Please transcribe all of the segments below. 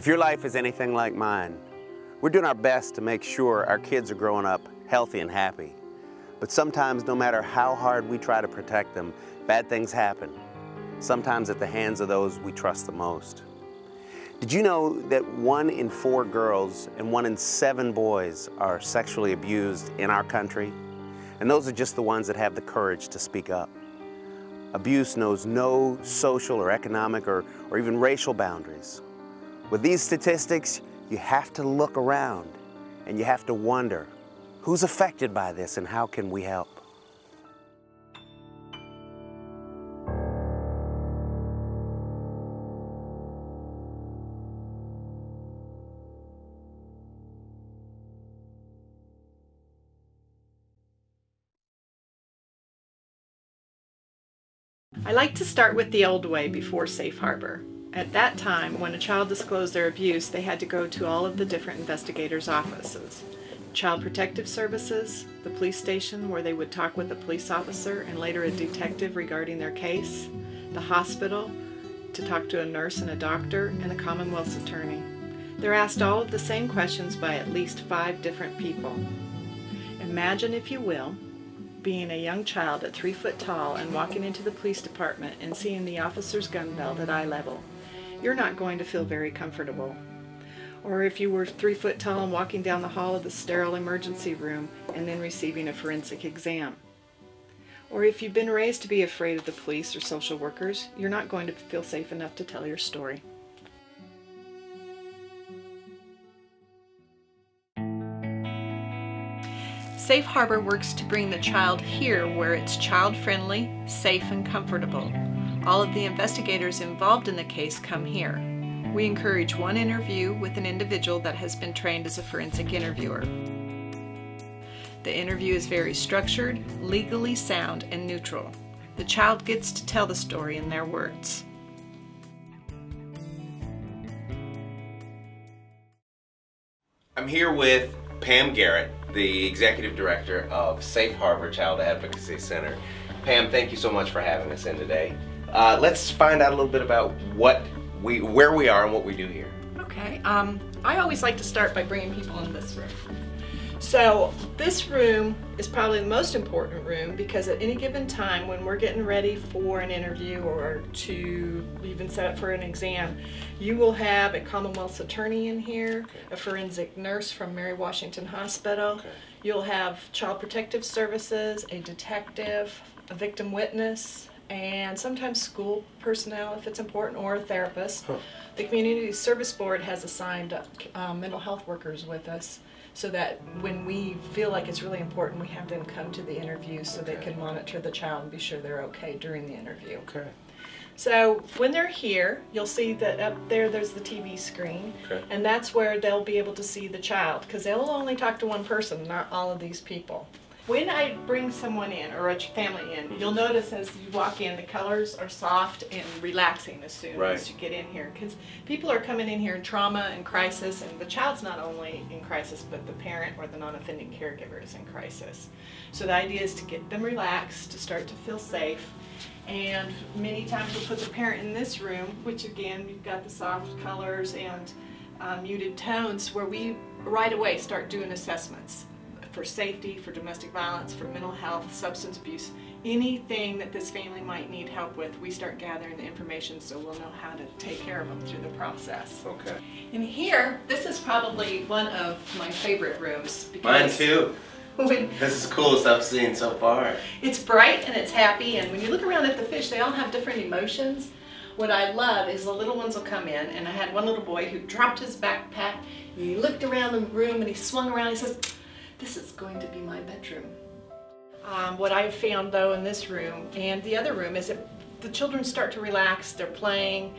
If your life is anything like mine, we're doing our best to make sure our kids are growing up healthy and happy. But sometimes, no matter how hard we try to protect them, bad things happen, sometimes at the hands of those we trust the most. Did you know that 1 in 4 girls and 1 in 7 boys are sexually abused in our country? And those are just the ones that have the courage to speak up. Abuse knows no social or economic or even racial boundaries. With these statistics, you have to look around and you have to wonder, who's affected by this and how can we help? I like to start with the old way before Safe Harbor. At that time, when a child disclosed their abuse, they had to go to all of the different investigators' offices. Child Protective Services, the police station where they would talk with a police officer and later a detective regarding their case, the hospital to talk to a nurse and a doctor, and the Commonwealth's attorney. They're asked all of the same questions by at least 5 different people. Imagine, if you will, being a young child at 3 foot tall and walking into the police department and seeing the officer's gun belt at eye level. You're not going to feel very comfortable. Or if you were 3 foot tall and walking down the hall of the sterile emergency room and then receiving a forensic exam. Or if you've been raised to be afraid of the police or social workers, you're not going to feel safe enough to tell your story. Safe Harbor works to bring the child here where it's child-friendly, safe, and comfortable. All of the investigators involved in the case come here. We encourage one interview with an individual that has been trained as a forensic interviewer. The interview is very structured, legally sound, and neutral. The child gets to tell the story in their words. I'm here with Pam Garrett, the Executive Director of Safe Harbor Child Advocacy Center. Pam, thank you so much for having us in today. Let's find out a little bit about where we are and what we do here. Okay, I always like to start by bringing people in this room. So this room is probably the most important room because at any given time when we're getting ready for an interview or to even set up for an exam, you will have a Commonwealth's attorney in here, a forensic nurse from Mary Washington Hospital, you'll have Child Protective Services, a detective, a victim witness, and sometimes school personnel if it's important, or a therapist. The Community Service Board has assigned mental health workers with us so that when we feel like it's really important, we have them come to the interview so they can monitor the child and be sure they're okay during the interview. Okay. So when they're here, you'll see that up there's the TV screen, and that's where they'll be able to see the child because they'll only talk to one person, not all of these people. When I bring someone in, or a family in, you'll notice as you walk in, the colors are soft and relaxing as soon as you get in here. Because people are coming in here in trauma and crisis, and the child's not only in crisis, but the parent or the non-offending caregiver is in crisis. So the idea is to get them relaxed, to start to feel safe. And many times we'll put the parent in this room, which again, we've got the soft colors and muted tones, where we right away start doing assessments for safety, for domestic violence, for mental health, substance abuse, anything that this family might need help with, we start gathering the information so we'll know how to take care of them through the process. Okay. And here, this is probably one of my favorite rooms. Mine too. This is the coolest I've seen so far. It's bright and it's happy, and when you look around at the fish, they all have different emotions. What I love is the little ones will come in, and I had one little boy who dropped his backpack, and he looked around the room and he swung around and he says, "This is going to be my bedroom." What I've found though in this room and the other room is that the children start to relax, they're playing.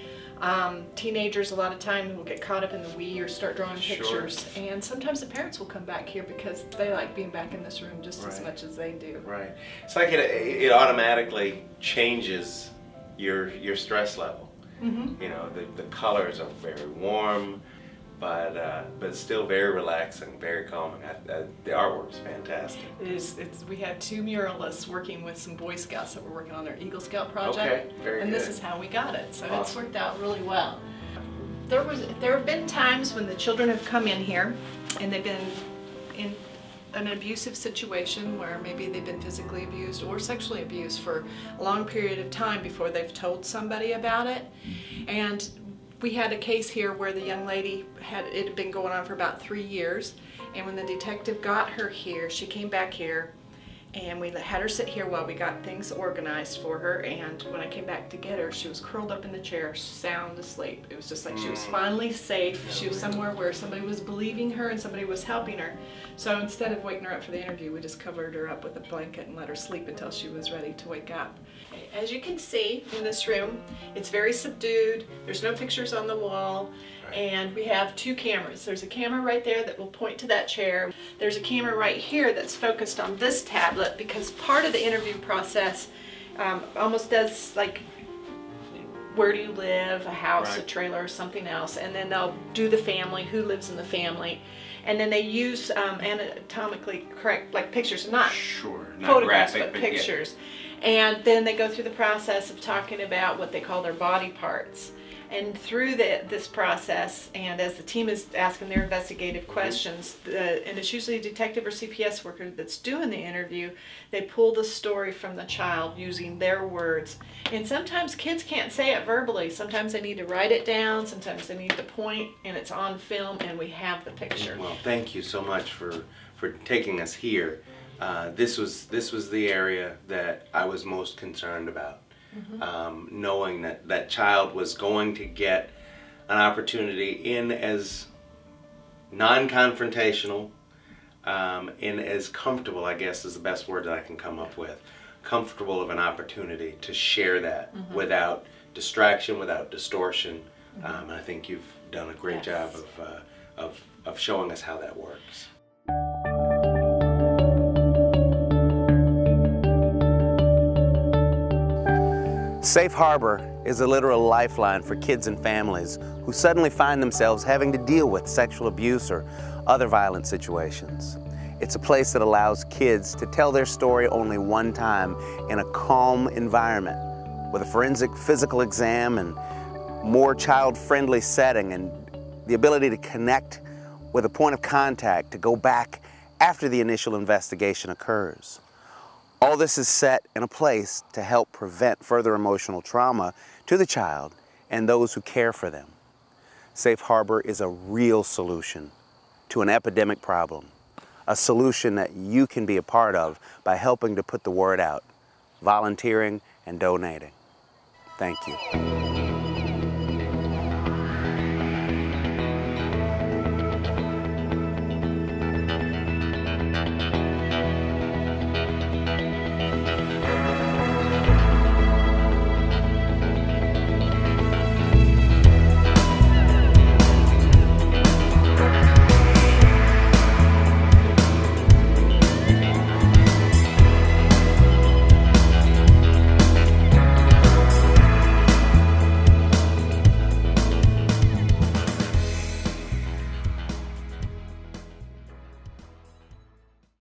Teenagers a lot of times will get caught up in the Wii or start drawing pictures, and sometimes the parents will come back here because they like being back in this room just as much as they do. Right. It's like it automatically changes your stress level. You know, the colors are very warm, but still very relaxing, very calming. The artwork is fantastic. We had 2 muralists working with some Boy Scouts that were working on their Eagle Scout project. Okay, very and good. This is how we got it, so Awesome. It's worked out really well. There have been times when the children have come in here and they've been in an abusive situation where maybe they've been physically abused or sexually abused for a long period of time before they've told somebody about it. And we had a case here where the young lady it had been going on for about 3 years, and when the detective got her here, she came back here and we had her sit here while we got things organized for her, and when I came back to get her, she was curled up in the chair, sound asleep. It was just like she was finally safe. She was somewhere where somebody was believing her and somebody was helping her. So instead of waking her up for the interview, we just covered her up with a blanket and let her sleep until she was ready to wake up. As you can see in this room, it's very subdued. There's no pictures on the wall. And we have 2 cameras. There's a camera right there that will point to that chair. There's a camera right here that's focused on this tablet, because part of the interview process almost does like, where do you live, a house, a trailer, or something else, and then they'll do the family, who lives in the family, and then they use anatomically correct, like pictures, not photographs, but pictures. Yeah. And then they go through the process of talking about what they call their body parts. And through this process, and as the team is asking their investigative questions, and it's usually a detective or CPS worker that's doing the interview, they pull the story from the child using their words. And sometimes kids can't say it verbally. Sometimes they need to write it down. Sometimes they need to point, and it's on film, and we have the picture. Well, thank you so much for taking us here. This was the area that I was most concerned about. Knowing that that child was going to get an opportunity in as non-confrontational, in as comfortable, I guess is the best word that I can come up with, comfortable of an opportunity to share that without distraction, without distortion. And I think you've done a great job of showing us how that works. Safe Harbor is a literal lifeline for kids and families who suddenly find themselves having to deal with sexual abuse or other violent situations. It's a place that allows kids to tell their story only one time in a calm environment with a forensic physical exam and more child-friendly setting, and the ability to connect with a point of contact to go back after the initial investigation occurs. All this is set in a place to help prevent further emotional trauma to the child and those who care for them. Safe Harbor is a real solution to an epidemic problem, a solution that you can be a part of by helping to put the word out, volunteering and donating. Thank you.